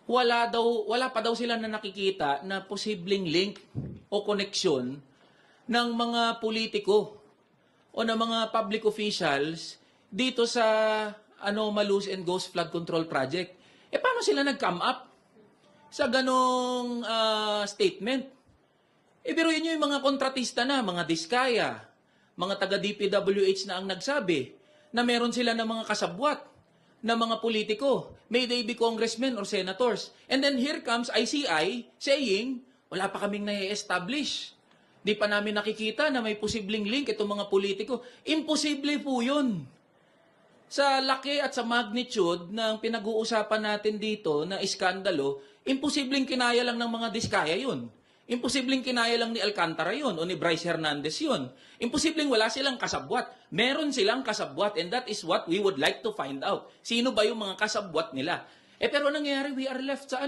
wala pa daw sila na nakikita na posibleng link o koneksyon ng mga politiko o ng mga public officials dito sa Anomalous and Ghost Flood Control Project. Paano sila nag-come up sa ganong statement? Biruin nyo yung mga kontratista na, mga Diskaya, mga taga-DPWH na ang nagsabi na meron sila ng mga kasabwat na mga politiko. May they be congressmen or senators. And then here comes ICI saying, wala pa kaming na-establish. Di pa namin nakikita na may posibleng link itong mga politiko. Imposible po yun. Sa laki at sa magnitude ng pinag-uusapan natin dito na iskandalo, imposibleng kinaya lang ng mga Diskaya yun. Imposibleng kinaya lang ni Alcantara yun o ni Bryce Hernandez yun. Imposibleng wala silang kasabwat. Meron silang kasabwat and that is what we would like to find out. Sino ba yung mga kasabwat nila? Pero nangyayari, we are left sa